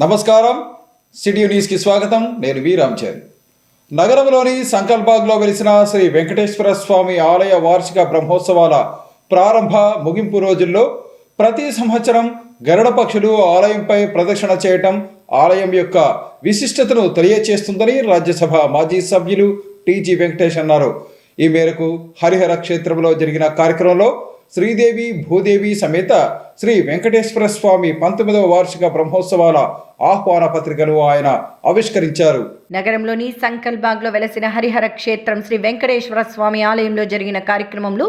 నమస్కారం. సిటీ న్యూస్కి స్వాగతం. నేను వి రామచంద్. నగరంలోని సంకల్బాగ్లో వెలిసిన శ్రీ వెంకటేశ్వర స్వామి ఆలయ వార్షిక బ్రహ్మోత్సవాల ప్రారంభ ముగింపు రోజుల్లో ప్రతి సంవత్సరం గరుడ పక్షులు ఆలయంపై ప్రదక్షిణ చేయటం ఆలయం యొక్క విశిష్టతను తెలియచేస్తుందని రాజ్యసభ మాజీ సభ్యులు టీజీ వెంకటేష్ అన్నారు. ఈ మేరకు హరిహర క్షేత్రంలో జరిగిన కార్యక్రమంలో శ్రీదేవి భూదేవి సమేత శ్రీ వెంకటేశ్వర స్వామి 19వ వార్షిక బ్రహ్మోత్సవాల ఆహ్వాన పత్రికను ఆయన ఆవిష్కరించారు. నగరంలోని సంకల్బాగ్లో వెలసిన హరిహర క్షేత్రం శ్రీ వెంకటేశ్వర స్వామి ఆలయంలో జరిగిన కార్యక్రమంలో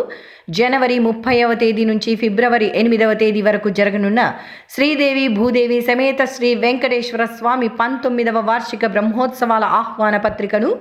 జనవరి 30వ తేదీ నుంచి ఫిబ్రవరి 8వ తేదీ వరకు జరగనున్న శ్రీదేవి భూదేవి సమేత శ్రీ వెంకటేశ్వర స్వామి 19వ వార్షిక బ్రహ్మోత్సవాల ఆహ్వాన పత్రికను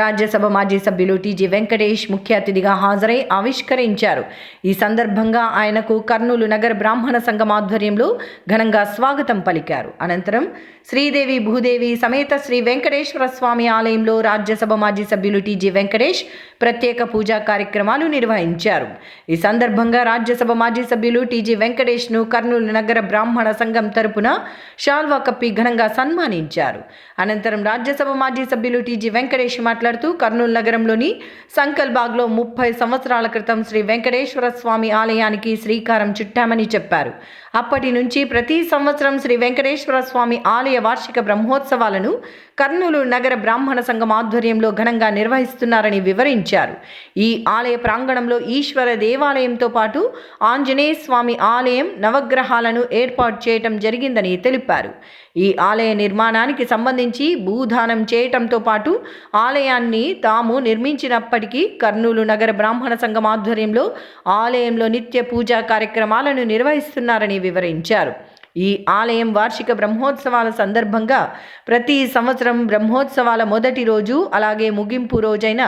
రాజ్యసభ మాజీ సభ్యులు టీజీ వెంకటేష్ ముఖ్య అతిథిగా హాజరై ఆవిష్కరించారు. ఈ సందర్భంగా ఆయనకు కర్నూలు నగర బ్రాహ్మణ సంఘం ఆధ్వర్యంలో ఘనంగా స్వాగతం పలికారు. అనంతరం శ్రీదేవి భూదేవి సమేత శ్రీ వెంకటేశ్వర స్వామి ఆలయంలో రాజ్యసభ మాజీ సభ్యులు టీజీ వెంకటేష్ ప్రత్యేక పూజా కార్యక్రమాలు నిర్వహించారు. ఈ సందర్భంగా రాజ్యసభ మాజీ సభ్యులు టీజీ వెంకటేష్ను కర్నూలు నగర బ్రాహ్మణ సంఘం తరపున షాల్వా కప్పి ఘనంగా సన్మానించారు. అనంతరం రాజ్యసభ మాజీ సభ్యులు టీజీ వెంకటేష్ మాట్లాడుతూ కర్నూలు నగరంలోని సంకల్బాగ్లో 30 సంవత్సరాల క్రితం శ్రీ వెంకటేశ్వర స్వామి ఆలయానికి శ్రీకారం చుట్టామని చెప్పారు. అప్పటి నుంచి ప్రతి సంవత్సరం శ్రీ వెంకటేశ్వర స్వామి ఆలయ వార్షిక బ్రహ్మోత్సవాలను కర్నూలు నగర బ్రాహ్మణ సంఘం ఆధ్వర్యంలో ఘనంగా నిర్వహిస్తున్నారని వివరించారు. ఈ ఆలయ ప్రాంగణంలో ఈశ్వర దేవాలయంతో పాటు ఆంజనేయ స్వామి ఆలయం, నవగ్రహాలను ఏర్పాటు చేయటం జరిగిందని తెలిపారు. ఈ ఆలయ నిర్మాణానికి సంబంధించి భూదానం చేయటంతో పాటు ఆలయాన్ని తాము నిర్మించినప్పటికీ కర్నూలు నగర బ్రాహ్మణ సంఘం ఆధ్వర్యంలో ఆలయంలో నిత్య పూజా కార్యక్రమాలను నిర్వహిస్తున్నారని వివరించారు. ఈ ఆలయం వార్షిక బ్రహ్మోత్సవాల సందర్భంగా ప్రతి సంవత్సరం బ్రహ్మోత్సవాల మొదటి రోజు అలాగే ముగింపు రోజైన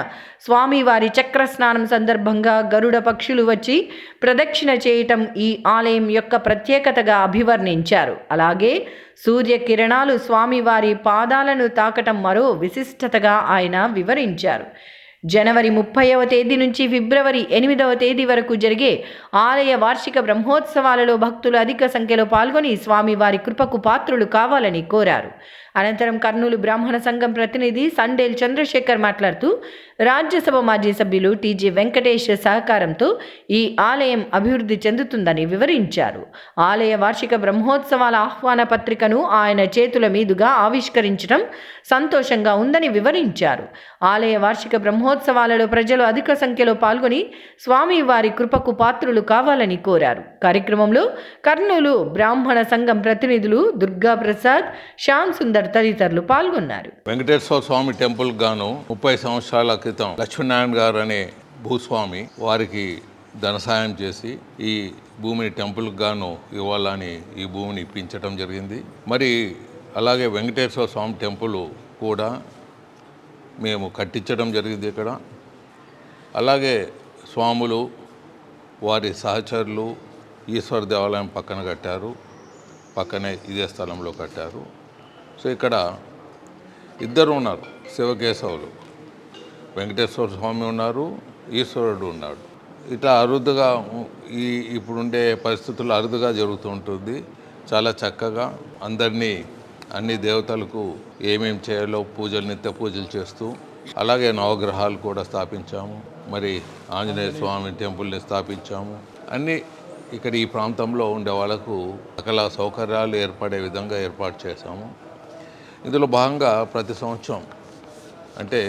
స్వామివారి చక్రస్నానం సందర్భంగా గరుడ పక్షులు వచ్చి ప్రదక్షిణ చేయటం ఈ ఆలయం యొక్క ప్రత్యేకతగా అభివర్ణించారు. అలాగే సూర్యకిరణాలు స్వామివారి పాదాలను తాకటం మరో విశిష్టతగా ఆయన వివరించారు. జనవరి 30వ తేదీ నుంచి ఫిబ్రవరి 8వ తేదీ వరకు జరిగే ఆలయ వార్షిక బ్రహ్మోత్సవాలలో భక్తులు అధిక సంఖ్యలో పాల్గొని స్వామివారి కృపకు పాత్రులు కావాలని కోరారు. అనంతరం కర్నూలు బ్రాహ్మణ సంఘం ప్రతినిధి సండేల్ చంద్రశేఖర్ మాట్లాడుతూ రాజ్యసభ మాజీ సభ్యులు టీజీ వెంకటేష్ సహకారంతో ఈ ఆలయం అభివృద్ధి చెందుతుందని వివరించారు. ఆలయ వార్షిక బ్రహ్మోత్సవాల ఆహ్వాన పత్రికను ఆయన చేతుల మీదుగా ఆవిష్కరించడం సంతోషంగా ఉందని వివరించారు. ఆలయ వార్షిక బ్రహ్మోత్సవాలలో ప్రజలు అధిక సంఖ్యలో పాల్గొని స్వామివారి కృపకు పాత్రులు కావాలని కోరారు. కార్యక్రమంలో కర్నూలు బ్రాహ్మణ సంఘం ప్రతినిధులు దుర్గా ప్రసాద్, శ్యామ్ సుందర్ తదితరులు పాల్గొన్నారు. వెంకటేశ్వర స్వామి టెంపుల్ గాను 30 సంవత్సరాల క్రితం లక్ష్మీనారాయణ గారు అనే భూస్వామి వారికి ధన సాయం చేసి ఈ భూమిని టెంపుల్ గాను ఇవ్వాలని ఈ భూమిని ఇప్పించడం జరిగింది. మరి అలాగే వెంకటేశ్వర స్వామి టెంపుల్ కూడా మేము కట్టించడం జరిగింది ఇక్కడ. అలాగే స్వాములు వారి సహచరులు ఈశ్వర దేవాలయం పక్కన కట్టారు, పక్కనే ఇదే స్థలంలో కట్టారు. సో ఇక్కడ ఇద్దరు ఉన్నారు, శివకేశవులు, వెంకటేశ్వర స్వామి ఉన్నారు, ఈశ్వరుడు ఉన్నాడు. ఇట్లా అరుదుగా ఇప్పుడుండే పరిస్థితుల్లో అరుదుగా జరుగుతూ ఉంటుంది. చాలా చక్కగా అందరినీ అన్ని దేవతలకు ఏమేమి చేయాలో నిత్య పూజలు చేస్తూ, అలాగే నవగ్రహాలు కూడా స్థాపించాము. మరి ఆంజనేయ స్వామి టెంపుల్ని స్థాపించాము. అన్నీ ఇక్కడ ఈ ప్రాంతంలో ఉండే వాళ్ళకు సకల సౌకర్యాలు ఏర్పడే విధంగా ఏర్పాటు చేశాము. ఇందులో భాగంగా ప్రతి సంవత్సరం అంటే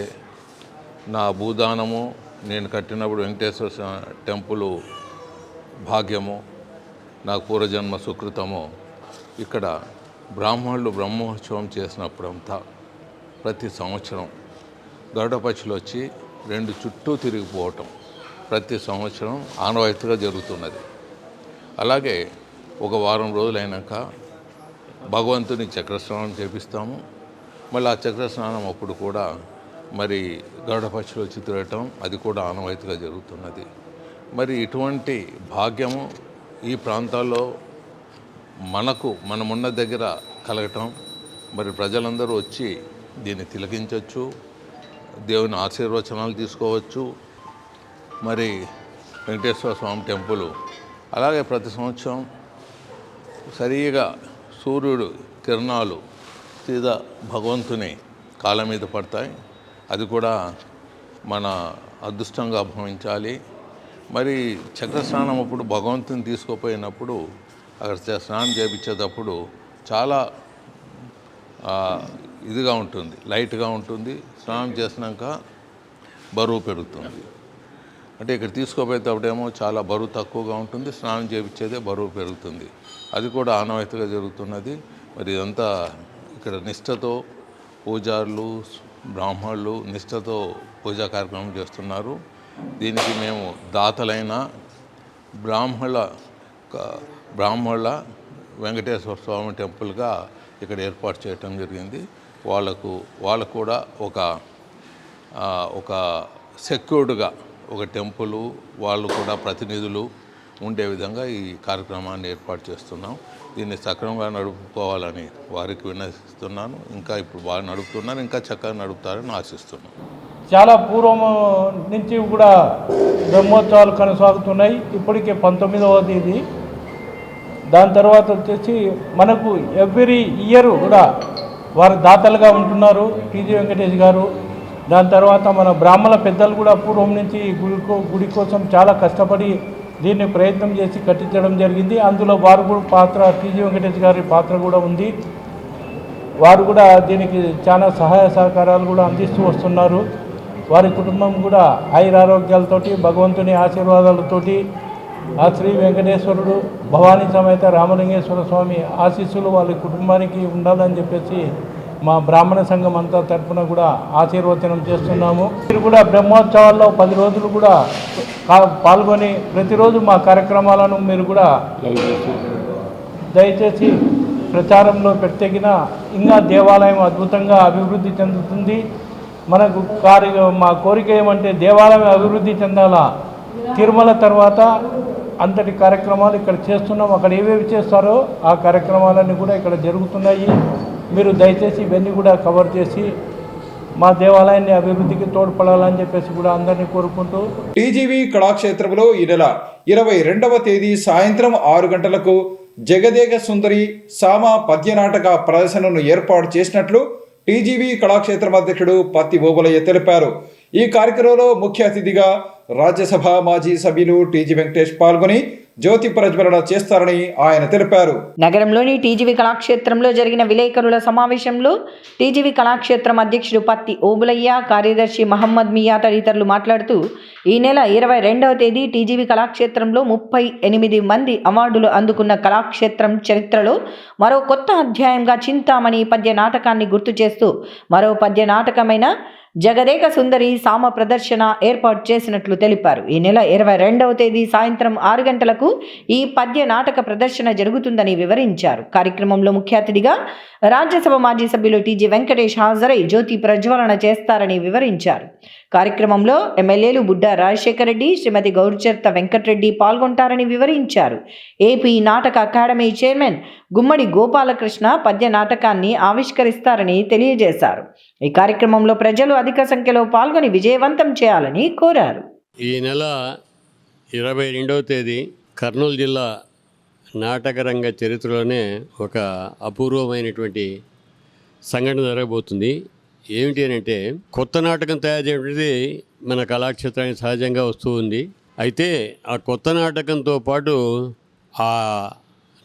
నా భూదానము నేను కట్టినప్పుడు వెంకటేశ్వర టెంపుల్ భాగ్యము, నాకు పూర్వజన్మ సుకృతము, ఇక్కడ బ్రాహ్మణులు బ్రహ్మోత్సవం చేసినప్పుడంతా ప్రతి సంవత్సరం గరుడ పక్షులు వచ్చి 2 చుట్టూ తిరిగిపోవటం ప్రతి సంవత్సరం ఆనవాయితీగా జరుగుతున్నది. అలాగే ఒక వారం రోజులైనాక భగవంతుని చక్రస్నానం చేపిస్తాము. మళ్ళీ ఆ చక్రస్నానం అప్పుడు కూడా మరి గరుడ పక్షులు వచ్చి తిరగటం అది కూడా ఆనవాయితీగా జరుగుతున్నది. మరి ఇటువంటి భాగ్యము ఈ ప్రాంతాల్లో మనమున్న దగ్గర కలగటం, మరి ప్రజలందరూ వచ్చి దీన్ని తిలకించవచ్చు, దేవుని ఆశీర్వచనాలు తీసుకోవచ్చు. మరి వెంకటేశ్వర స్వామి టెంపుల్ అలాగే ప్రతి సంవత్సరం సరిగా సూర్యుడు కిరణాలు సీదా భగవంతుని కాళ్ళ మీద పడతాయి. అది కూడా మన అదృష్టంగా భావించాలి. మరి చక్ర స్నానం అప్పుడు భగవంతుని తీసుకుపోయినప్పుడు అక్కడ స్నానం చేయించేటప్పుడు చాలా ఇదిగా ఉంటుంది, లైట్గా ఉంటుంది. స్నానం చేసినాక బరువు పెరుగుతుంది. అంటే ఇక్కడ తీసుకోపోయేటప్పుడేమో చాలా బరువు తక్కువగా ఉంటుంది, స్నానం చేయించేదే బరువు పెరుగుతుంది. అది కూడా ఆనవాయితీగా జరుగుతున్నది. మరి ఇదంతా ఇక్కడ నిష్ఠతో పూజారులు బ్రాహ్మణులు నిష్ఠతో పూజా కార్యక్రమం చేస్తున్నారు. దీనికి మేము దాతలైన బ్రాహ్మణుల వెంకటేశ్వర స్వామి టెంపుల్గా ఇక్కడ ఏర్పాటు చేయటం జరిగింది. వాళ్ళకు కూడా ఒక సెక్యూర్డ్గా ఒక టెంపుల్ వాళ్ళు కూడా ప్రతినిధులు ఉండే విధంగా ఈ కార్యక్రమాన్ని ఏర్పాటు చేస్తున్నాం. దీన్ని సక్రమంగా నడుపుకోవాలని వారికి విన్నవిస్తున్నాను. ఇంకా ఇప్పుడు బాగా నడుపుతున్నారు, ఇంకా చక్కగా నడుపుతారని ఆశిస్తున్నాను. చాలా పూర్వం నుంచి కూడా బ్రహ్మోత్సవాలు కొనసాగుతున్నాయి. ఇప్పటికే 19వ తేదీ. దాని తర్వాత వచ్చేసి మనకు ఎవ్రీ ఇయర్ కూడా వారు దాతలుగా ఉంటున్నారు టీజీ వెంకటేష్ గారు. దాని తర్వాత మన బ్రాహ్మణ పెద్దలు కూడా పూర్వం నుంచి గుడి కోసం చాలా కష్టపడి దీన్ని ప్రయత్నం చేసి కట్టించడం జరిగింది. అందులో వారు కూడా పాత్ర, టీజీ వెంకటేష్ గారి పాత్ర కూడా ఉంది. వారు కూడా దీనికి చాలా సహాయ సహకారాలు కూడా అందిస్తూ వస్తున్నారు. వారి కుటుంబం కూడా ఆయురారోగ్యాలతోటి భగవంతుని ఆశీర్వాదాలతోటి ఆ శ్రీ వెంకటేశ్వరుడు భవానీ సమేత రామలింగేశ్వర స్వామి ఆశీస్సులు వాళ్ళ కుటుంబానికి ఉండాలని చెప్పేసి మా బ్రాహ్మణ సంఘం అంతా తరఫున కూడా ఆశీర్వచనం చేస్తున్నాము. మీరు కూడా బ్రహ్మోత్సవాల్లో 10 రోజులు కూడా పాల్గొని ప్రతిరోజు మా కార్యక్రమాలను మీరు కూడా దయచేసి ప్రచారంలో పెట్టగిన ఇంకా దేవాలయం అద్భుతంగా అభివృద్ధి చెందుతుంది. మనకు మా కోరిక ఏమంటే దేవాలయం అభివృద్ధి చెందాలా. తిరుమల తర్వాత అంతటి కార్యక్రమాలు ఇక్కడ చేస్తున్నాం. అక్కడ ఏవేవి చేస్తారో ఆ కార్యక్రమాలన్నీ కూడా ఇక్కడ జరుగుతున్నాయి. మీరు దయచేసి ఇవన్నీ కూడా కవర్ చేసి మా దేవాలయాన్ని అభివృద్ధికి తోడ్పడాలని చెప్పేసి కూడా అందరినీ కోరుకుంటూ టీజీవీ కళాక్షేత్రంలో ఈ నెల 22వ తేదీ సాయంత్రం 6 గంటలకు జగదేక సుందరి సామ పద్యనాటక ప్రదర్శనను ఏర్పాటు చేసినట్లు టీజీవీ కళాక్షేత్రం అధ్యక్షుడు పత్తి ఓబులయ్య తెలిపారు. ఈ కార్యక్రమంలో ముఖ్య అతిథిగా రాజ్యసభ మాజీ సభ్యులు టీజీ వెంకటేష్ పాల్గొని జ్యోతి ప్రజ్వలన చేస్తారని ఆయన తెలిపారు. నగరంలోని టీజీవీ కళాక్షేత్రంలో జరిగిన విలేకరుల సమావేశంలో టీజీవీ కళాక్షేత్రం అధ్యక్షుడు పత్తి ఓబులయ్య, కార్యదర్శి మహమ్మద్ మియా తదితరులు మాట్లాడుతూ ఈ నెల 22వ తేదీ టీజీవీ కళాక్షేత్రంలో 38 మంది అవార్డులు అందుకున్న కళాక్షేత్రం చరిత్రలో మరో కొత్త అధ్యాయంగా చింతామణి పద్య నాటకాన్ని గుర్తు చేస్తూ మరో పద్య నాటకమైన జగదేక సుందరి సామ ప్రదర్శన ఏర్పాటు చేసినట్లు తెలిపారు. ఈ నెల 22వ తేదీ సాయంత్రం 6 గంటలకు ఈ పద్య నాటక ప్రదర్శన జరుగుతుందని వివరించారు. కార్యక్రమంలో ముఖ్య అతిథిగా రాజ్యసభ మాజీ సభ్యులు టీజీ వెంకటేష్ హాజరై జ్యోతి ప్రజ్వలన చేస్తారని వివరించారు. కార్యక్రమంలో ఎమ్మెల్యేలు బుడ్డా రాజశేఖర్ రెడ్డి, శ్రీమతి గౌరిచర్త వెంకటరెడ్డి పాల్గొంటారని వివరించారు. ఏపీ నాటక అకాడమీ చైర్మన్ గుమ్మడి గోపాలకృష్ణ పద్య నాటకాన్ని ఆవిష్కరిస్తారని తెలియజేశారు. ఈ కార్యక్రమంలో ప్రజలు అధిక సంఖ్యలో పాల్గొని విజయవంతం చేయాలని కోరారు. ఈ నెల 22వ తేదీ కర్నూలు జిల్లా నాటకరంగ చరిత్రలోనే ఒక అపూర్వమైనటువంటి సంఘటన జరగబోతుంది. ఏమిటి అని అంటే, కొత్త నాటకం తయారు చేయడానికి మన కళాక్షేత్రానికి సహజంగా వస్తూ ఉంది. అయితే ఆ కొత్త నాటకంతో పాటు ఆ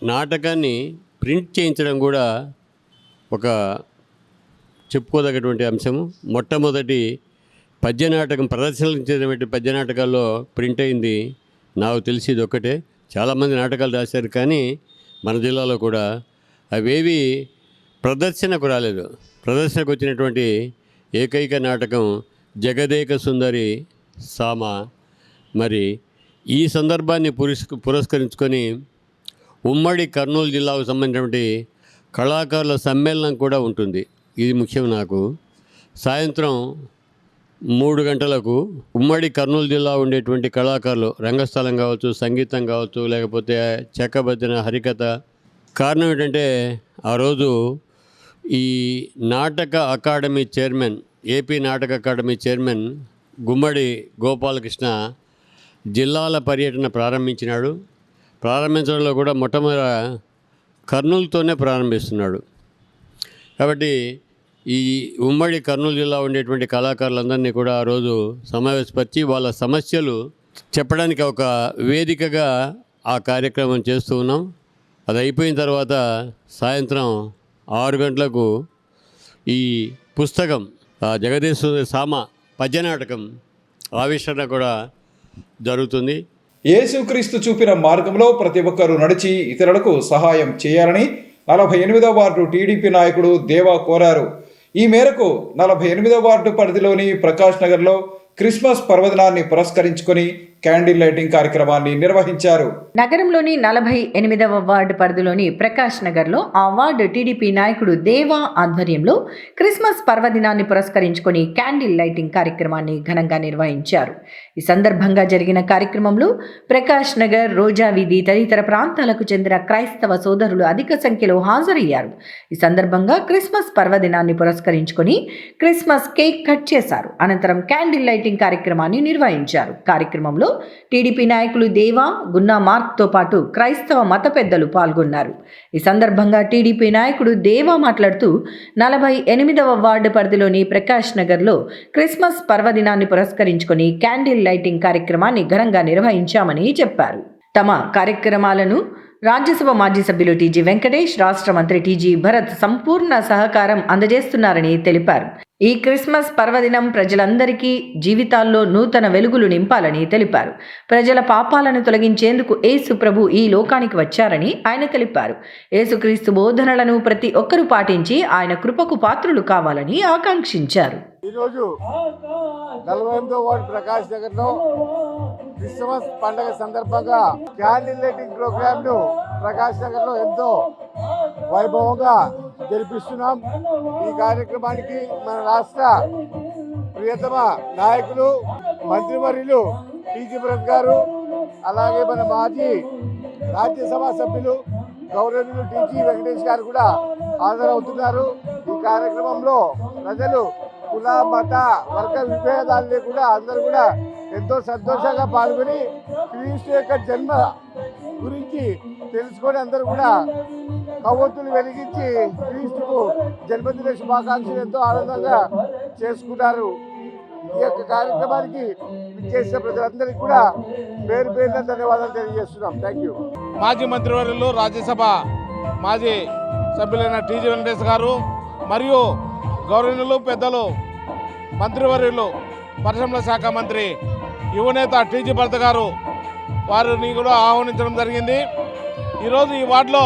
నాటకాన్ని ప్రింట్ చేయించడం కూడా ఒక చెప్పుకోదగ్గటువంటి అంశము. మొట్టమొదటి పద్యనాటకం ప్రదర్శించేటువంటి పద్యనాటకాల్లో ప్రింట్ అయింది నాకు తెలిసి ఇది ఒక్కటే. చాలామంది నాటకాలు రాశారు, కానీ మన జిల్లాలో కూడా అవేవి ప్రదర్శనకు రాలేదు. ప్రదర్శనకు వచ్చినటువంటి ఏకైక నాటకం జగదేక సుందరి సామ. మరి ఈ సందర్భాన్ని పురస్కరించుకొని ఉమ్మడి కర్నూలు జిల్లాకు సంబంధించినటువంటి కళాకారుల సమ్మేళనం కూడా ఉంటుంది. ఇది ముఖ్యం నాకు. సాయంత్రం 3 గంటలకు ఉమ్మడి కర్నూలు జిల్లా ఉండేటువంటి కళాకారులు, రంగస్థలం కావచ్చు, సంగీతం కావచ్చు, లేకపోతే చెక్కబద్దిన హరికథ. కారణం ఏంటంటే ఆ రోజు ఈ నాటక అకాడమీ చైర్మన్, ఏపీ నాటక అకాడమీ చైర్మన్ గుమ్మడి గోపాలకృష్ణ జిల్లాల పర్యటన ప్రారంభించినాడు. ప్రారంభించడంలో కూడా మొట్టమొదట కర్నూలుతోనే ప్రారంభిస్తున్నాడు. కాబట్టి ఈ ఉమ్మడి కర్నూలు జిల్లా ఉండేటువంటి కళాకారులందరినీ కూడా ఆ రోజు సమావేశపరిచి వాళ్ళ సమస్యలు చెప్పడానికి ఒక వేదికగా ఆ కార్యక్రమం చేస్తూ ఉన్నాం. అది అయిపోయిన తర్వాత సాయంత్రం 6 గంటలకు ఈ పుస్తకం జగదీశ్వర సామ పద్యనాటకం ఆవిష్కరణ కూడా జరుగుతుంది. యేసుక్రీస్తు చూపిన మార్గంలో ప్రతి ఒక్కరూ నడిచి ఇతరులకు సహాయం చేయాలని 48వ వార్డు టీడీపీ నాయకుడు దేవా కోరారు. ఈ మేరకు 48వ వార్డు పరిధిలోని ప్రకాష్ నగర్లో క్రిస్మస్ పర్వదినాన్ని పురస్కరించుకొని క్యాండిల్ లైటింగ్ కార్యక్రమాన్ని నిర్వహించారు. నగరంలోని 48వ వార్డు పరిధిలోని ప్రకాష్ నగర్లో ఆ వార్డు టీడీపీ నాయకుడు దేవా ఆధ్వర్యంలో క్రిస్మస్ పర్వదినాన్ని పురస్కరించుకొని క్యాండిల్ లైటింగ్ కార్యక్రమాన్ని ఘనంగా నిర్వహించారు. ఈ సందర్భంగా జరిగిన కార్యక్రమంలో ప్రకాష్ నగర్, రోజా వీధి తదితర ప్రాంతాలకు చెందిన క్రైస్తవ సోదరులు అధిక సంఖ్యలో హాజరయ్యారు. ఈ సందర్భంగా క్రిస్మస్ పర్వదినాన్ని పురస్కరించుకొని క్రిస్మస్ కేక్ కట్ చేశారు. అనంతరం క్యాండిల్ లైటింగ్ కార్యక్రమాన్ని నిర్వహించారు. కార్యక్రమంలో టీడీపీ నాయకులు దేవా, గున్నా మార్క్తో పాటు క్రైస్తవ మత పెద్దలు పాల్గొన్నారు. ఈ సందర్భంగా టీడీపీ నాయకుడు దేవా మాట్లాడుతూ 48వ వార్డు పరిధిలోని ప్రకాష్ నగర్లో క్రిస్మస్ పర్వదినాన్ని పురస్కరించుకొని క్యాండిల్ లైటింగ్ కార్యక్రమాన్ని ఘనంగా నిర్వహించామని చెప్పారు. తమ కార్యక్రమాలను రాజ్యసభ మాజీ సభ్యులు టీజీ వెంకటేష్, రాష్ట్ర మంత్రి టీజీ భరత్ సంపూర్ణ సహకారం అందజేస్తున్నారని తెలిపారు. ఈ క్రిస్మస్ పర్వదినం ప్రజలందరికీ జీవితాల్లో నూతన వెలుగులు నింపాలని తెలిపారు. ప్రజల పాపాలను తొలగించేందుకు యేసు ప్రభు ఈ లోకానికి వచ్చారని ఆయన తెలిపారు. యేసుక్రీస్తు బోధనలను ప్రతి ఒక్కరూ పాటించి ఆయన కృపకు పాత్రులు కావాలని ఆకాంక్షించారు. ఈరోజు 48వ వార్డు ప్రకాష్ నగర్లో క్రిస్మస్ పండుగ సందర్భంగా క్యాండిల్ లైటింగ్ ప్రోగ్రామ్ ను ప్రకాష్ నగర్ లో ఎంతో వైభవంగా జరిపిస్తున్నాం. ఈ కార్యక్రమానికి మన రాష్ట్ర ప్రియతమ నాయకులు, మంత్రివర్యులు టీజీ భరత్ గారు, అలాగే మన మాజీ రాజ్యసభ సభ్యులు గౌరవనీయులు టీజీ వెంకటేష్ గారు కూడా హాజరవుతున్నారు. ఈ కార్యక్రమంలో ప్రజలు కుల, మత, వర్గ విభేదాలు లేకుండా అందరూ కూడా ఎంతో సంతోషంగా పాల్గొని క్రీస్తు యొక్క జన్మ గురించి తెలుసుకొని అందరూ కూడా కవ్వొత్తులు వెలిగించి క్రీస్తుకు జన్మదిన శుభాకాంక్షలు ఎంతో ఆనందంగా చేసుకున్నారు. ఈ యొక్క కార్యక్రమానికి విచ్చేసిన ప్రజలందరికీ కూడా పేరు పేరున ధన్యవాదాలు తెలియజేస్తున్నాం. Thank you. మాజీ మంత్రివర్యులు, రాజ్యసభ మాజీ సభ్యులైన టీజీ వెంకటేష్ గారు మరియు గౌరవనీయులు పెద్దలు మంత్రివర్యులు, పరిశ్రమల శాఖ మంత్రి, యువనేత టీజీ భరత్ గారు వారిని కూడా ఆహ్వానించడం జరిగింది. ఈరోజు ఈ వార్డులో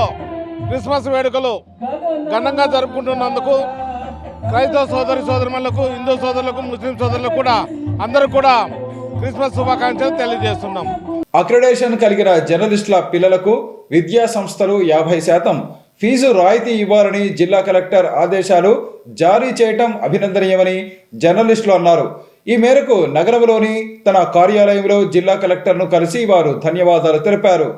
క్రిస్మస్ వేడుకలు ఘనంగా జరుపుకుంటున్నందుకు క్రైస్తవ సోదరిమణులకు, హిందూ సోదరులకు, ముస్లిం సోదరులకు కూడా అందరూ కూడా క్రిస్మస్ శుభాకాంక్షలు తెలియజేస్తున్నాం. అక్రిడేషన్ కలిగిన జర్నలిస్టుల పిల్లలకు విద్యా సంస్థలు 50% ఫీజు రాయితీ ఇవ్వాలని జిల్లా కలెక్టర్ ఆదేశాలు జారీ చేయటం అభినందనీయమని జర్నలిస్టులు అన్నారు. ఈ మేరకు నగరంలోని తన కార్యాలయంలో జిల్లా కలెక్టర్ను కలిసి వారు ధన్యవాదాలు తెలిపారు.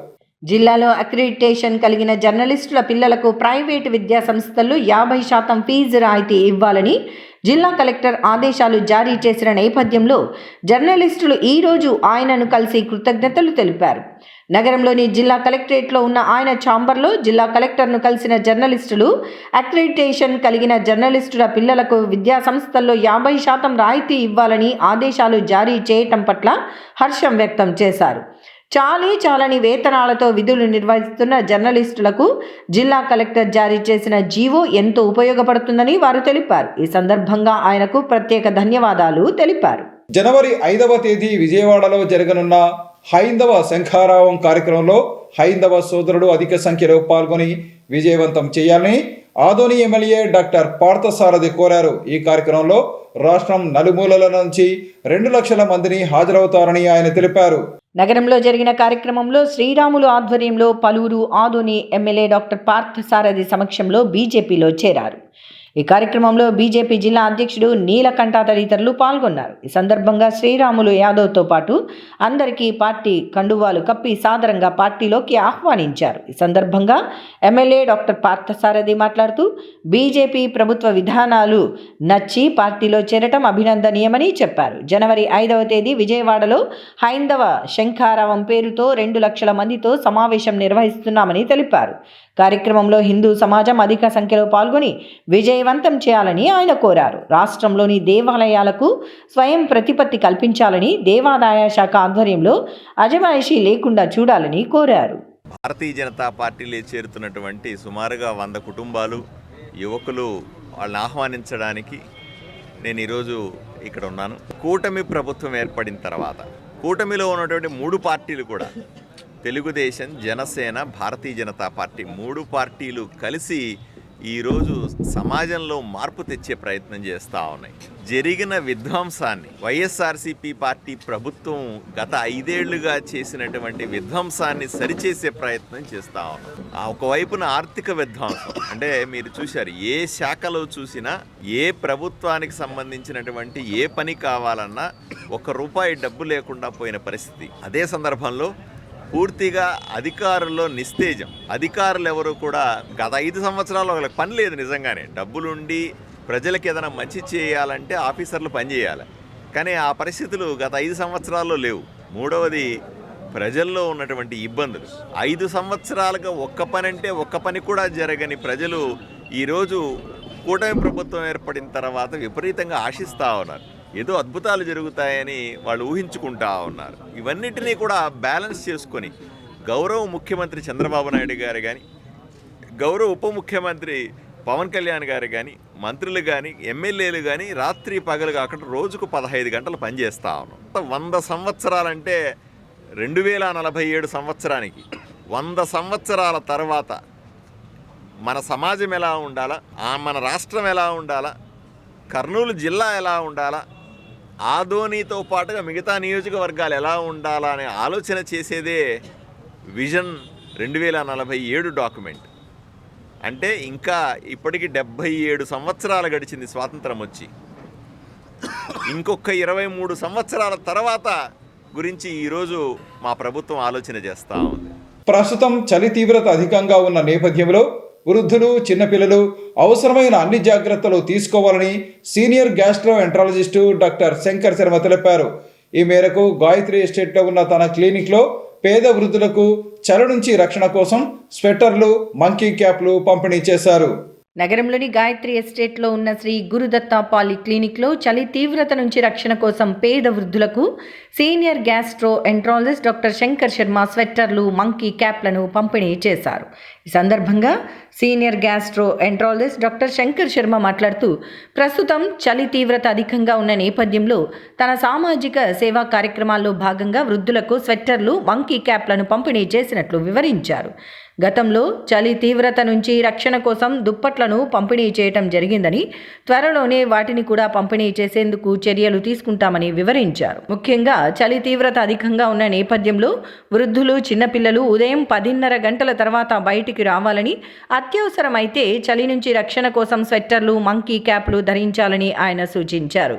జిల్లాలో అక్రిడిటేషన్ కలిగిన జర్నలిస్టుల పిల్లలకు ప్రైవేటు విద్యా సంస్థలు 50% ఫీజు రాయితీ ఇవ్వాలని జిల్లా కలెక్టర్ ఆదేశాలు జారీ చేసిన నేపథ్యంలో జర్నలిస్టులు ఈరోజు ఆయనను కలిసి కృతజ్ఞతలు తెలిపారు. నగరంలోని జిల్లా కలెక్టరేట్లో ఉన్న ఆయన ఛాంబర్లో జిల్లా కలెక్టర్ను కలిసిన జర్నలిస్టులు అక్రిడిటేషన్ కలిగిన జర్నలిస్టుల పిల్లలకు విద్యా సంస్థల్లో 50% రాయితీ ఇవ్వాలని ఆదేశాలు జారీ చేయటం పట్ల హర్షం వ్యక్తం చేశారు. చాలని వేతనాలతో విధులు నిర్వహిస్తున్న జర్నలిస్టులకు జిల్లా కలెక్టర్ జారీ చేసిన జీవో ఎంతో ఉపయోగపడుతుందని వారు తెలిపారు. ఈ సందర్భంగా ఆయనకు ప్రత్యేక ధన్యవాదాలు తెలిపారు. జనవరి 5వ తేదీ విజయవాడలో జరగనున్న హైందవ శంఖారావం కార్యక్రమంలో హైందవ సోదరుడు అధిక సంఖ్యలో పాల్గొని విజయవంతం చేయాలని ఆదోని ఎమ్మెల్యే డాక్టర్ పార్థసారథి కోరారు. ఈ కార్యక్రమంలో రాష్ట్రం నలుమూలల నుంచి 2 లక్షల మందిని హాజరవుతారని ఆయన తెలిపారు. నగరంలో జరిగిన కార్యక్రమంలో శ్రీరాములు ఆధ్వర్యంలో పలువురు ఆదోని ఎమ్మెల్యే డాక్టర్ పార్థసారథి సమక్షంలో బీజేపీలో చేరారు. ఈ కార్యక్రమంలో బీజేపీ జిల్లా అధ్యక్షుడు నీలకంఠ తదితరులు పాల్గొన్నారు. ఈ సందర్భంగా శ్రీరాములు యాదవ్తో పాటు అందరికీ పార్టీ కండువాలు కప్పి సాదరంగా పార్టీలోకి ఆహ్వానించారు. ఈ సందర్భంగా ఎమ్మెల్యే డాక్టర్ పార్థసారథి మాట్లాడుతూ బీజేపీ ప్రభుత్వ విధానాలు నచ్చి పార్టీలో చేరటం అభినందనీయమని చెప్పారు. జనవరి 5వ తేదీ విజయవాడలో హైందవ శంఖారావం పేరుతో 2 లక్షల మందితో సమావేశం నిర్వహిస్తున్నామని తెలిపారు. కార్యక్రమంలో హిందూ సమాజం అధిక సంఖ్యలో పాల్గొని విజయవంతం చేయాలని ఆయన కోరారు. రాష్ట్రంలోని దేవాలయాలకు స్వయం ప్రతిపత్తి కల్పించాలని, దేవాదాయ శాఖ ఆధ్వర్యంలో అజమాయిషీ లేకుండా చూడాలని కోరారు. భారతీయ జనతా పార్టీలో చేరుతున్నటువంటి సుమారుగా 100 కుటుంబాలు, యువకులు వాళ్ళని ఆహ్వానించడానికి నేను ఈరోజు ఇక్కడ ఉన్నాను. కూటమి ప్రభుత్వం ఏర్పడిన తర్వాత కూటమిలో ఉన్నటువంటి 3 పార్టీలు కూడా, తెలుగుదేశం, జనసేన, భారతీయ జనతా పార్టీ 3 పార్టీలు కలిసి ఈరోజు సమాజంలో మార్పు తెచ్చే ప్రయత్నం చేస్తూ ఉన్నాయి. జరిగిన విధ్వంసాన్ని, వైఎస్ఆర్సీపీ పార్టీ ప్రభుత్వం గత 5 ఏళ్లుగా చేసినటువంటి విధ్వంసాన్ని సరిచేసే ప్రయత్నం చేస్తూ ఉన్నాం. ఒకవైపున ఆర్థిక విధ్వంసం అంటే మీరు చూశారు, ఏ శాఖలో చూసినా ఏ ప్రభుత్వానికి సంబంధించినటువంటి ఏ పని కావాలన్నా ₹1 డబ్బు లేకుండా పోయిన పరిస్థితి. అదే సందర్భంలో పూర్తిగా అధికారుల్లో నిస్తేజం. అధికారులు ఎవరు కూడా గత 5 సంవత్సరాలు వాళ్ళకి పని లేదు. నిజంగానే డబ్బులుండి ప్రజలకు ఏదైనా మంచి చేయాలంటే ఆఫీసర్లు పనిచేయాలి, కానీ ఆ పరిస్థితులు గత 5 సంవత్సరాల్లో లేవు. మూడవది ప్రజల్లో ఉన్నటువంటి ఇబ్బందులు. 5 సంవత్సరాలుగా ఒక్క పని అంటే ఒక్క పని కూడా జరగని ప్రజలు ఈరోజు కూటమి ప్రభుత్వం ఏర్పడిన తర్వాత విపరీతంగా ఆశిస్తూ ఉన్నారు. ఏదో అద్భుతాలు జరుగుతాయని వాళ్ళు ఊహించుకుంటా ఉన్నారు. ఇవన్నిటినీ కూడా బ్యాలెన్స్ చేసుకొని గౌరవ ముఖ్యమంత్రి చంద్రబాబు నాయుడు గారు కానీ, గౌరవ ఉప ముఖ్యమంత్రి పవన్ కళ్యాణ్ గారు కానీ, మంత్రులు కానీ, ఎమ్మెల్యేలు కానీ రాత్రి పగలు కాకుండా రోజుకు 15 గంటలు పనిచేస్తూ ఉన్నాం. 100 సంవత్సరాలంటే 2047 సంవత్సరానికి 100 సంవత్సరాల తర్వాత మన సమాజం ఎలా ఉండాలా, మన రాష్ట్రం ఎలా ఉండాలా, కర్నూలు జిల్లా ఎలా ఉండాలా, ఆదోనితో పాటుగా మిగతా నియోజకవర్గాలు ఎలా ఉండాలా అనే ఆలోచన చేసేదే విజన్ 2047 డాక్యుమెంట్. అంటే ఇంకా ఇప్పటికి 77 సంవత్సరాలు గడిచింది స్వాతంత్రం వచ్చి. ఇంకొక 23 సంవత్సరాల తర్వాత గురించి ఈరోజు మా ప్రభుత్వం ఆలోచన చేస్తూ ఉంది. ప్రస్తుతం చలి తీవ్రత అధికంగా ఉన్న నేపథ్యంలో వృద్ధులు, చిన్నపిల్లలు అవసరమైన అన్ని జాగ్రత్తలు తీసుకోవాలని senior gastro enterologist doctor Shankar Sharma తెలిపారు. ఈ మేరకు గాయత్రి ఎస్టేట్లో ఉన్న తన క్లినిక్లో పేద వృద్ధులకు చలి నుంచి రక్షణ కోసం స్వెటర్లు, మంకీ క్యాప్లు పంపిణీ చేశారు. నగరంలోని గాయత్రి ఎస్టేట్లో ఉన్న శ్రీ గురుదత్త పాలి క్లినిక్లో చలి తీవ్రత నుంచి రక్షణ కోసం పేద వృద్ధులకు senior gastroenterologist doctor Shankar Sharma స్వెట్టర్లు, మంకీ క్యాప్లను పంపిణీ చేశారు. ఈ సందర్భంగా senior gastroenterologist doctor Shankar Sharma మాట్లాడుతూ ప్రస్తుతం చలి తీవ్రత అధికంగా ఉన్న నేపథ్యంలో తన సామాజిక సేవా కార్యక్రమాల్లో భాగంగా వృద్ధులకు స్వెట్టర్లు, మంకీ క్యాప్లను పంపిణీ చేసినట్లు వివరించారు. గతంలో చలి తీవ్రత నుంచి రక్షణ కోసం దుప్పట్లను పంపిణీ చేయటం జరిగిందని, త్వరలోనే వాటిని కూడా పంపిణీ చేసేందుకు చర్యలు తీసుకుంటామని వివరించారు. ముఖ్యంగా చలి తీవ్రత అధికంగా ఉన్న నేపథ్యంలో వృద్ధులు, చిన్నపిల్లలు ఉదయం 10:30 గంటల తర్వాత బయటికి రావాలని, అత్యవసరమైతే చలి నుంచి రక్షణ కోసం స్వెట్టర్లు, మంకీ క్యాప్లు ధరించాలని ఆయన సూచించారు.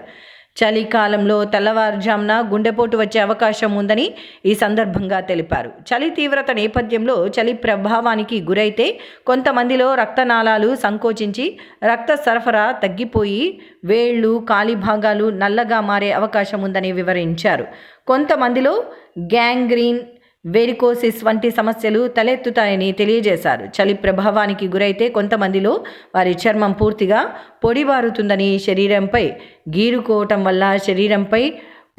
చలికాలంలో తెల్లవారుజామున గుండెపోటు వచ్చే అవకాశం ఉందని ఈ సందర్భంగా తెలిపారు. చలి తీవ్రత నేపథ్యంలో చలి ప్రభావానికి గురైతే కొంతమందిలో రక్తనాళాలు సంకోచించి రక్త సరఫరా తగ్గిపోయి వేళ్ళు, కాలి భాగాలు నల్లగా మారే అవకాశం ఉందని వివరించారు. కొంతమందిలో గ్యాంగ్రీన్, వెరికోసిస్ వంటి సమస్యలు తలెత్తుతాయని తెలియజేశారు. చలి ప్రభావానికి గురైతే కొంతమందిలో వారి చర్మం పూర్తిగా పొడిబారుతుందని, శరీరంపై గీరుకోవటం వల్ల శరీరంపై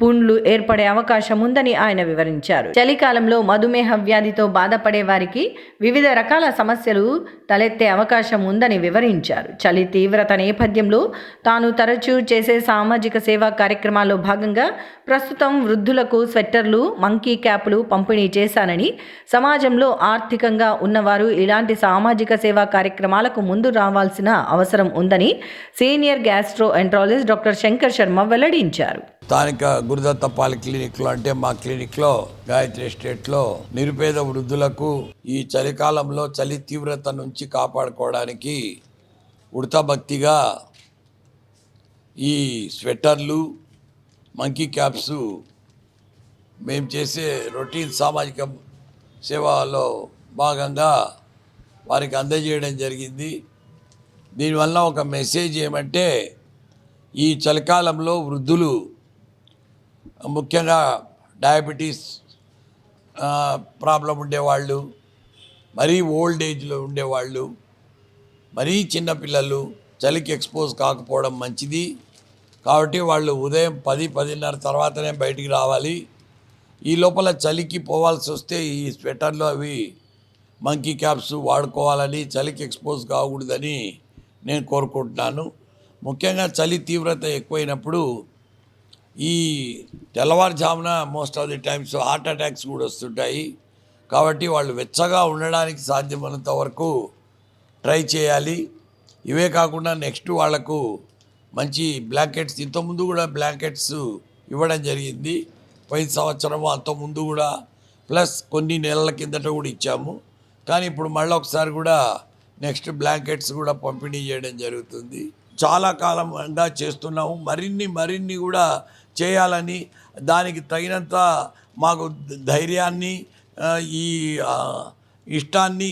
పుండ్లు ఏర్పడే అవకాశం ఉందని ఆయన వివరించారు. చలికాలంలో మధుమేహ వ్యాధితో బాధపడే వారికి వివిధ రకాల సమస్యలు తలెత్తే అవకాశం ఉందని వివరించారు. చలి తీవ్రత నేపథ్యంలో తాను తరచూ చేసే సామాజిక సేవా కార్యక్రమాల్లో భాగంగా ప్రస్తుతం వృద్ధులకు స్వెట్టర్లు, మంకీ క్యాప్లు పంపిణీ చేశానని, సమాజంలో ఆర్థికంగా ఉన్నవారు ఇలాంటి సామాజిక సేవా కార్యక్రమాలకు ముందు రావాల్సిన అవసరం ఉందని senior gastroenterologist doctor Shankar Sharma వెల్లడించారు. స్థానిక గురుదత్త పాలి క్లినిక్లో అంటే మా క్లినిక్లో గాయత్రి ఎస్టేట్లో నిరుపేద వృద్ధులకు ఈ చలికాలంలో చలి తీవ్రత నుంచి కాపాడుకోవడానికి ఉడతా భక్తిగా ఈ స్వెటర్లు, మంకీ క్యాప్స్ మేము చేసే రొటీన్ సామాజిక సేవలో భాగంగా వారికి అందజేయడం జరిగింది. దీనివల్ల ఒక మెసేజ్ ఏమంటే, ఈ చలికాలంలో వృద్ధులు, ముఖ్యంగా డయాబెటీస్ ప్రాబ్లం ఉండేవాళ్ళు, మరీ ఓల్డ్ ఏజ్లో ఉండేవాళ్ళు, మరీ చిన్నపిల్లలు చలికి ఎక్స్పోజ్ కాకపోవడం మంచిది. కాబట్టి వాళ్ళు ఉదయం 10-10:30 తర్వాతనే బయటికి రావాలి. ఈ లోపల చలికి పోవాల్సి వస్తే ఈ స్వెటర్లు అవి మంకీ క్యాప్స్ వాడుకోవాలని, చలికి ఎక్స్పోజ్ కాకూడదని నేను కోరుకుంటున్నాను. ముఖ్యంగా చలి తీవ్రత ఎక్కువైనప్పుడు ఈ తెల్లవారుజామున most of the times heart attacks కూడా వస్తుంటాయి. కాబట్టి వాళ్ళు వెచ్చగా ఉండడానికి సాధ్యమైనంత వరకు ట్రై చేయాలి. ఇవే కాకుండా నెక్స్ట్ వాళ్లకు మంచి బ్లాంకెట్స్, ఇంతకుముందు కూడా బ్లాంకెట్స్ ఇవ్వడం జరిగింది. పోయిన సంవత్సరము అంతకుముందు కూడా, ప్లస్ కొన్ని నెలల కిందట కూడా ఇచ్చాము. కానీ ఇప్పుడు మళ్ళీ ఒకసారి కూడా నెక్స్ట్ బ్లాంకెట్స్ కూడా పంపిణీ చేయడం జరుగుతుంది. చాలా కాలంగా చేస్తున్నాము. మరిన్ని కూడా చేయాలని, దానికి తగినంత మాకు ధైర్యాన్ని, ఈ ఇష్టాన్ని,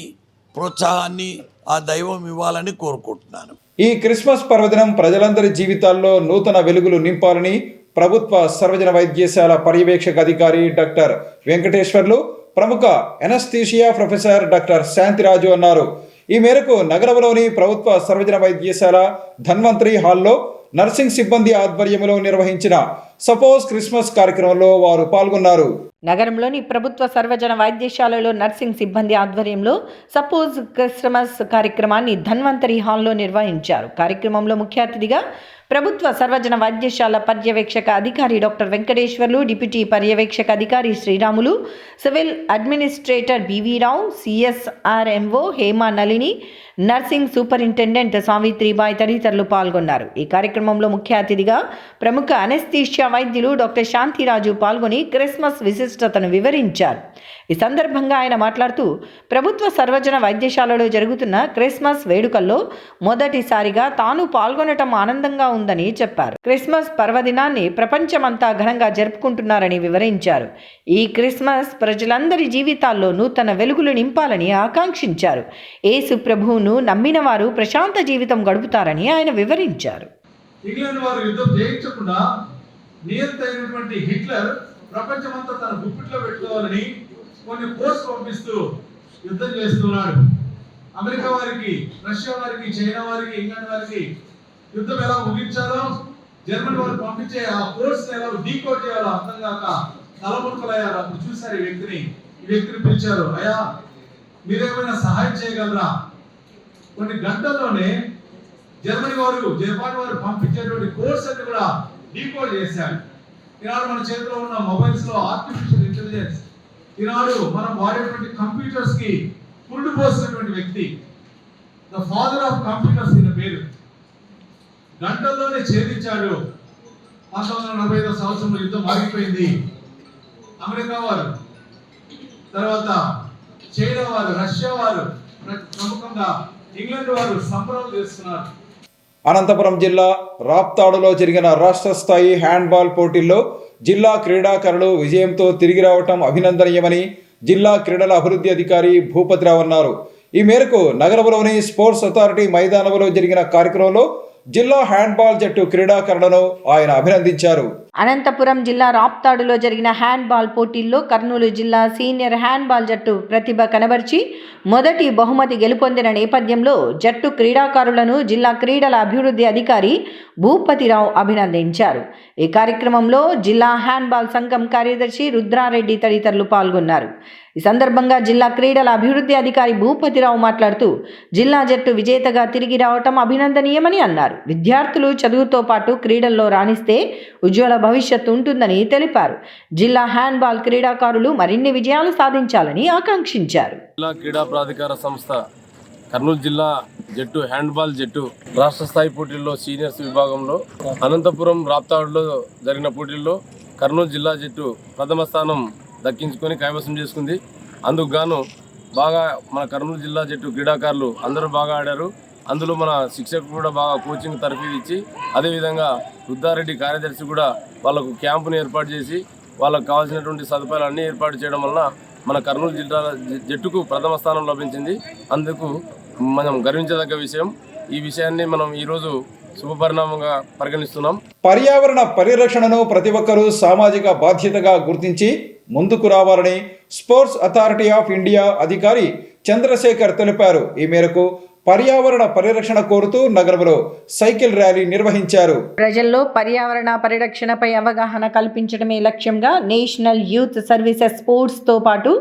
ప్రోత్సాహాన్ని ఆ దైవం ఇవ్వాలని కోరుకుంటున్నాను. ఈ క్రిస్మస్ పర్వదినం ప్రజలందరి జీవితాల్లో నూతన వెలుగులు నింపాలని ప్రభుత్వ సర్వజన వైద్యశాల పర్యవేక్షక అధికారి డాక్టర్ వెంకటేశ్వర్లు, ప్రముఖ ఎనస్థీషియా ప్రొఫెసర్ డాక్టర్ శాంతిరాజు అన్నారు. ఈ మేరకు నగరంలోని ప్రభుత్వ సర్వజన వైద్యశాల ధన్వంతరి హాల్లో నర్సింగ్ సిబ్బంది ఆధ్వర్యంలో నిర్వహించిన సపోజ్ క్రిస్మస్ కార్యక్రమంలో వారు పాల్గొన్నారు. నగరంలోని ప్రభుత్వ సర్వజన వైద్యశాలలో నర్సింగ్ సిబ్బంది ఆధ్వర్యంలో సపోజ్ క్రిస్మస్ కార్యక్రమాన్ని ధన్వంతరి హాల్లో నిర్వహించారు. కార్యక్రమంలో ముఖ్య అతిథిగా ప్రభుత్వ సర్వజన వైద్యశాల పర్యవేక్షక అధికారి డాక్టర్ వెంకటేశ్వర్లు, డిప్యూటీ పర్యవేక్షక అధికారి Sriramulu, civil administrator BV Rao, CSRMO Hema Nalini, nursing superintendent Savitribai తదితరులు పాల్గొన్నారు. ఈ కార్యక్రమంలో ముఖ్య అతిథిగా ప్రముఖ అనెస్థీషియా వైద్యులు డాక్టర్ శాంతిరాజు పాల్గొని క్రిస్మస్ విశిష్టతను వివరించారు. ఈ సందర్భంగా ఆయన మాట్లాడుతూ, ప్రభుత్వ సర్వజన వైద్యశాలలో జరుగుతున్న క్రిస్మస్ వేడుకల్లో మొదటిసారిగా తాను పాల్గొనటం ఆనందంగా ఉందని చెప్పారు. క్రిస్మస్ పర్వదినాన్ని ప్రపంచమంతా ఘనంగా జరుపుకుంటున్నారని వివరించారు. ఈ క్రిస్మస్ ప్రజలందరి జీవితాల్లో నూతన వెలుగులు నింపాలని ఆకాంక్షించారు. యేసు ప్రభువును నమ్మిన వారు ప్రశాంత జీవితం గడుపుతారని ఆయన వివరించారు. ఇంగ్లాండ్ వారు యుద్ధం జయించకుండా నియంత అయినటువంటి హిట్లర్ ప్రపంచమంతా తన గుప్పిట్లో పెట్టుకోవాలని కొన్ని కోర్స్ పంపిస్తూ యుద్ధం చేస్తున్నాడు. అమెరికా వారికి, రష్యా వారికి, చైనా వారికి, ఇంగ్లాండ్ వారికి యుద్ధం ఎలా ముగించాలో, జర్మనీ వారు పంపించే ఆ కోర్స్ ఎలా డీకోడ్ చేయాలో అర్థం కాక తలమునకలయ్యారు. అప్పుడు చూశారు ఈ వ్యక్తిని పిలిచారు. అయ్యా, మీరేమైనా సహాయం చేయగలరా? కొన్ని గంటల్లోనే జర్మనీ వారు, జపాన్ వారు పంపించేటువంటి కోర్స్ అన్ని కూడా డీకోడ్ చేశారు. ఈనాడు మన చేతిలో ఉన్న మొబైల్స్ లో ఆర్టిఫిషియల్ ఇంటెలిజెన్స్, ఈనాడు మనం వాడేటువంటి కంప్యూటర్స్ కి పురుడు పోసినటువంటి వ్యక్తి, ద ఫాదర్ ఆఫ్ కంప్యూటర్స్ ఈయన పేరు. గంటల్లోనే ఛేదించాడు. 1945 సంవత్సరంలో యుద్ధం ఆగిపోయింది. అమెరికా వారు, తర్వాత చైనా వారు, రష్యా వారు, ప్రముఖంగా ఇంగ్లాండ్ వారు సంబరం చేస్తున్నారు. అనంతపురం జిల్లా రాప్తాడులో జరిగిన రాష్ట్ర స్థాయి హ్యాండ్బాల్ పోటీల్లో జిల్లా క్రీడాకారులు విజయంతో తిరిగి రావటం అభినందనీయమని జిల్లా క్రీడల అభివృద్ధి అధికారి భూపతిరావు అన్నారు. ఈ మేరకు నగరంలోని స్పోర్ట్స్ అథారిటీ మైదానంలో జరిగిన కార్యక్రమంలో జిల్లా హ్యాండ్బాల్ జట్టు క్రీడాకారులను ఆయన అభినందించారు. అనంతపురం జిల్లా రాప్తాడులో జరిగిన హ్యాండ్బాల్ పోటీల్లో కర్నూలు జిల్లా సీనియర్ హ్యాండ్బాల్ జట్టు ప్రతిభ కనబర్చి మొదటి బహుమతి గెలుపొందిన నేపథ్యంలో జట్టు క్రీడాకారులను జిల్లా క్రీడల అభివృద్ధి అధికారి భూపతిరావు అభినందించారు. ఈ కార్యక్రమంలో జిల్లా హ్యాండ్బాల్ సంఘం కార్యదర్శి రుద్రారెడ్డి తదితరులు పాల్గొన్నారు. ఈ సందర్భంగా జిల్లా క్రీడల అభివృద్ధి అధికారి భూపతిరావు మాట్లాడుతూ, జిల్లా జట్టు విజేతగా తిరిగి రావటం అభినందనీయమని అన్నారు. విద్యార్థులు చదువుతో పాటు క్రీడల్లో రాణిస్తే ఉజ్వల భవిష్యత్తు ఉంటుందని తెలిపారు. జిల్లా హ్యాండ్బాల్ క్రీడాకారులు మరిన్ని విజయాలు సాధించాలని ఆకాంక్షించారు. జిల్లా క్రీడా ప్రాధికార సంస్థ కర్నూలు జిల్లా జట్టు హ్యాండ్బాల్ జట్టు రాష్ట్ర స్థాయి పోటీల్లో సీనియర్స్ విభాగంలో అనంతపురం రాప్తాడులో జరిగిన పోటీల్లో కర్నూలు జిల్లా జట్టు ప్రథమ స్థానం దక్కించుకొని కైవసం చేసుకుంది. అందుకు గాను బాగా మన కర్నూలు జిల్లా జట్టు క్రీడాకారులు అందరూ బాగా ఆడారు. అందులో మన శిక్షకులు కూడా బాగా కోచింగ్ తరఫీదు ఇచ్చి, అదేవిధంగా రుద్దారెడ్డి కార్యదర్శి కూడా వాళ్ళకు క్యాంపుని ఏర్పాటు చేసి వాళ్ళకు కావాల్సినటువంటి సదుపాయాలు అన్నీ ఏర్పాటు చేయడం వలన మన కర్నూలు జిల్లా జట్టుకు ప్రథమ స్థానం లభించింది. అందుకు మనం గర్వించదగ్గ విషయం. ఈ విషయాన్ని మనం ఈరోజు శుభపరిణామంగా పరిగణిస్తున్నాం. పర్యావరణ పరిరక్షణను ప్రతి ఒక్కరూ సామాజిక బాధ్యతగా గుర్తించి ముందుకు రావాలని స్పోర్ట్స్ అథారిటీ ఆఫ్ ఇండియా అధికారి చంద్రశేఖర్ తెలిపారు. ఈ మేరకు పర్యావరణ పరిరక్షణ కోరుతూ నగరంలో సైకిల్ ర్యాలీ నిర్వహించారు. ప్రజల్లో పర్యావరణ పరిరక్షణపై అవగాహన కల్పించడమే లక్ష్యంగా నేషనల్ యూత్ సర్వీసెస్ స్పోర్ట్స్తో పాటు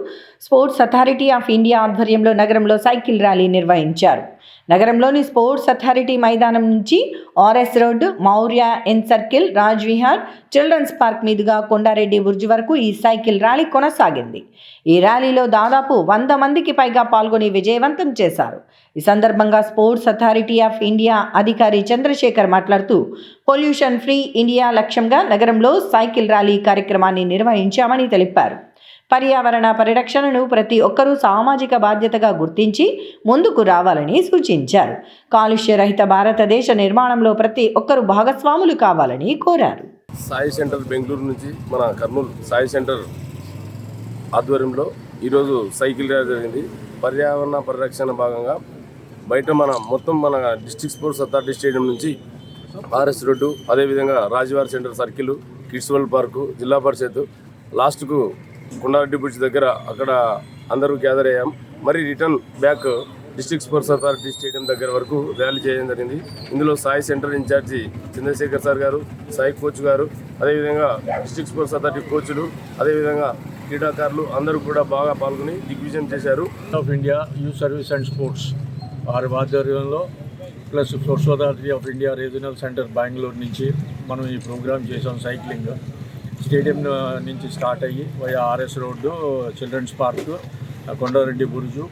స్పోర్ట్స్ అథారిటీ ఆఫ్ ఇండియా ఆధ్వర్యంలో నగరంలో సైకిల్ ర్యాలీ నిర్వహించారు. నగరంలోని స్పోర్ట్స్ అథారిటీ మైదానం నుంచి RS road, Maurya inn circle, Raj Vihar, children's park మీదుగా కొండారెడ్డి బుర్జ్ వరకు ఈ సైకిల్ ర్యాలీ కొనసాగింది. ఈ ర్యాలీలో దాదాపు 100 మందికి పైగా పాల్గొని విజయవంతం చేశారు. ఈ సందర్భంగా స్పోర్ట్స్ అథారిటీ ఆఫ్ ఇండియా అధికారి చంద్రశేఖర్ మాట్లాడుతూ పొల్యూషన్ ఫ్రీ ఇండియా లక్ష్యంగా నగరంలో సైకిల్ ర్యాలీ కార్యక్రమాన్ని నిర్వహించామని తెలిపారు. పర్యావరణ పరిరక్షణను ప్రతి ఒక్కరూ సామాజిక బాధ్యతగా గుర్తించి ముందుకు రావాలని సూచించారు. కాలుష్య రహిత భారతదేశ నిర్మాణంలో ప్రతి ఒక్కరూ భాగస్వాములు కావాలని కోరారు. సాయి సెంటర్ బెంగళూరు నుంచి మన కర్నూలు సాయి సెంటర్ ఆధ్వర్యంలో ఈరోజు సైకిల్ ర్యాలీ జరిగింది. పర్యావరణ పరిరక్షణ భాగంగా బయట మన డిస్ట్రిక్ట్ స్పోర్ట్స్ అథారిటీ స్టేడియం నుంచి ఆర్ఎస్ రోడ్డు, అదేవిధంగా Rajavari centre circle, kids world park, Zilla Parishad, లాస్ట్కు కొండారెడ్డి బ్రిడ్జ్ దగ్గర అక్కడ అందరూ గ్యాదర్ అయ్యాం. మరి return back district sports authority stadium దగ్గర వరకు ర్యాలీ చేయడం జరిగింది. ఇందులో SAI centre incharge Chandrashekhar sir గారు, సాయి కోచ్ గారు, అదేవిధంగా డిస్ట్రిక్ట్ స్పోర్ట్స్ అథారిటీ కోచ్లు, అదేవిధంగా క్రీడాకారులు అందరూ కూడా బాగా పాల్గొని దిగ్విజయం చేశారు. Of India youth service and sports వారి ఆధ్వర్యంలో plus sports authority of India regional centre Bengaluru నుంచి మనం ఈ ప్రోగ్రామ్ చేసాం. సైక్లింగ్ స్టేడియం నుంచి స్టార్ట్ అయ్యి via RS road, children's park, Kondareddy Burj,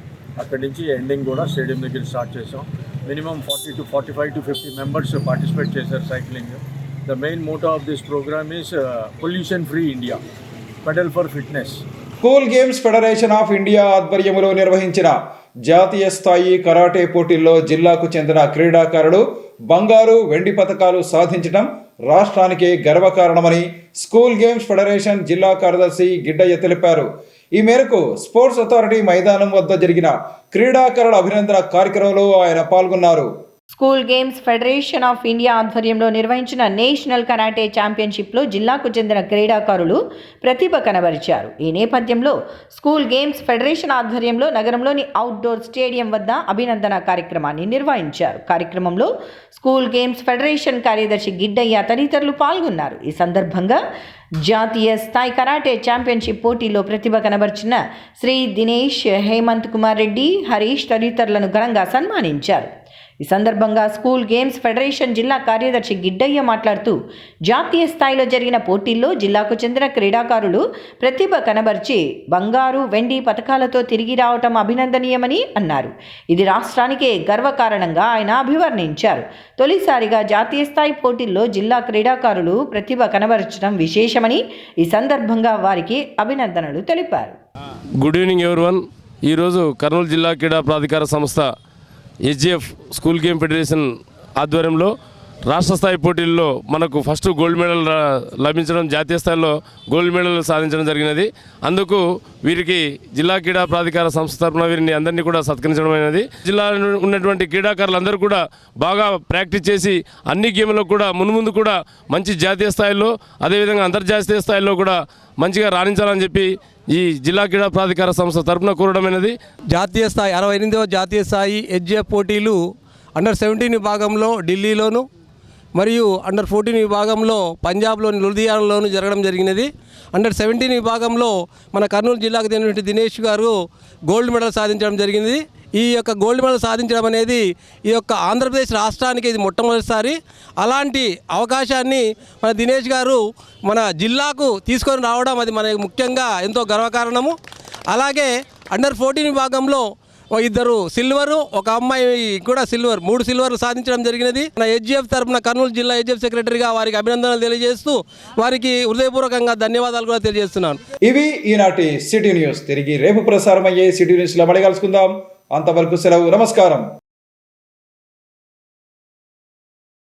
అక్కడి నుంచి ఎండింగ్ కూడా స్టేడియం దగ్గర స్టార్ట్ చేసాం. Minimum 40 to 45 to 50 members participate చేశారు cycling. The main motto of this programme is pollution free India, pedal for fitness. School games federation of India ఆధ్వర్యంలో నిర్వహించిన జాతీయ స్థాయి కరాటే పోటీల్లో జిల్లాకు చెందిన క్రీడాకారులు బంగారు, వెండి పతకాలు సాధించడం రాష్ట్రానికి గర్వకారణమని స్కూల్ గేమ్స్ ఫెడరేషన్ జిల్లా కార్యదర్శి గిడ్డయ్య తెలిపారు. ఈ మేరకు స్పోర్ట్స్ అథారిటీ మైదానం వద్ద జరిగిన క్రీడాకారుల అభినందన కార్యక్రమంలో ఆయన పాల్గొన్నారు. School games federation of India ఆధ్వర్యంలో నిర్వహించిన నేషనల్ కరాటే ఛాంపియన్షిప్లో జిల్లాకు చెందిన క్రీడాకారులు ప్రతిభ కనబరిచారు. ఈ నేపథ్యంలో స్కూల్ గేమ్స్ ఫెడరేషన్ ఆధ్వర్యంలో నగరంలోని అవుట్డోర్ స్టేడియం వద్ద అభినందన కార్యక్రమాన్ని నిర్వహించారు. కార్యక్రమంలో స్కూల్ గేమ్స్ ఫెడరేషన్ కార్యదర్శి గిడ్డయ్య తదితరులు పాల్గొన్నారు. ఈ సందర్భంగా జాతీయ స్థాయి కరాటే ఛాంపియన్షిప్ పోటీలో ప్రతిభ కనబర్చిన శ్రీ దినేష్, హేమంత్ కుమార్ రెడ్డి, హరీష్ తదితరులను ఘనంగా సన్మానించారు. ఈ సందర్భంగా స్కూల్ గేమ్స్ ఫెడరేషన్ జిల్లా కార్యదర్శి గిడ్డయ్య మాట్లాడుతూ జాతీయ స్థాయిలో జరిగిన పోటీల్లో జిల్లాకు చెందిన క్రీడాకారులు ప్రతిభ కనబర్చి బంగారు, వెండి పతకాలతో తిరిగి రావటం అభినందనీయమని అన్నారు. ఇది రాష్ట్రానికే గర్వకారణంగా ఆయన అభివర్ణించారు. తొలిసారిగా జాతీయ స్థాయి పోటీల్లో జిల్లా క్రీడాకారులు ప్రతిభ కనబరచడం విశేషమని ఈ సందర్భంగా వారికి అభినందనలు తెలిపారు. Good evening everyone. ఈరోజు కర్నూలు జిల్లా క్రీడా ప్రాధికార సంస్థ ఎస్జిఎఫ్ స్కూల్ గేమ్ ఫెడరేషన్ ఆధ్వర్యంలో రాష్ట్ర స్థాయి పోటీల్లో మనకు ఫస్ట్ గోల్డ్ మెడల్ లభించడం, జాతీయ స్థాయిలో గోల్డ్ మెడల్ సాధించడం జరిగినది. అందుకు వీరికి జిల్లా క్రీడా ప్రాధికార సంస్థ తరఫున వీరిని అందరినీ కూడా సత్కరించడం అయినది. జిల్లాలో ఉన్నటువంటి క్రీడాకారులందరూ కూడా బాగా ప్రాక్టీస్ చేసి అన్ని గేమ్లలో కూడా మున్ముందు కూడా మంచి జాతీయ స్థాయిలో, అదేవిధంగా అంతర్జాతీయ స్థాయిలో కూడా మంచిగా రాణించాలని చెప్పి ఈ జిల్లా క్రీడా ప్రాధికార సంస్థ తరఫున కోరడమైనది. జాతీయ స్థాయి 68వ జాతీయ స్థాయి ఎస్జిఎఫ్ పోటీలు అండర్ 17 విభాగంలో ఢిల్లీలోను మరియు అండర్ 14 విభాగంలో పంజాబ్లోని లుధియానాలోను జరగడం జరిగినది. అండర్ 17 విభాగంలో మన కర్నూలు జిల్లాకు చెందిన దినేష్ గారు గోల్డ్ మెడల్ సాధించడం జరిగింది. ఈ యొక్క గోల్డ్ మెడల్ సాధించడం అనేది ఈ యొక్క ఆంధ్రప్రదేశ్ రాష్ట్రానికి ఇది మొట్టమొదటిసారి. అలాంటి అవకాశాన్ని మన దినేష్ గారు మన జిల్లాకు తీసుకొని రావడం అది మనకి ముఖ్యంగా ఎంతో గర్వకారణము. అలాగే అండర్ 14 విభాగంలో 2 సిల్వరు, ఒక అమ్మాయి కూడా సిల్వర్, 3 సిల్వర్లు సాధించడం జరిగినది. మన ఎస్జిఎఫ్ తరఫున కర్నూలు జిల్లా ఎస్జిఎఫ్ సెక్రటరీగా వారికి అభినందనలు తెలియజేస్తూ వారికి హృదయపూర్వకంగా ధన్యవాదాలు కూడా తెలియజేస్తున్నాను. ఇవి ఈనాటి సిటీ న్యూస్. తిరిగి రేపు ప్రసారమయ్యే సిటీ న్యూస్లో మళ్ళీ కలుసుకుందాం. అంతవరకు సెలవు. నమస్కారం.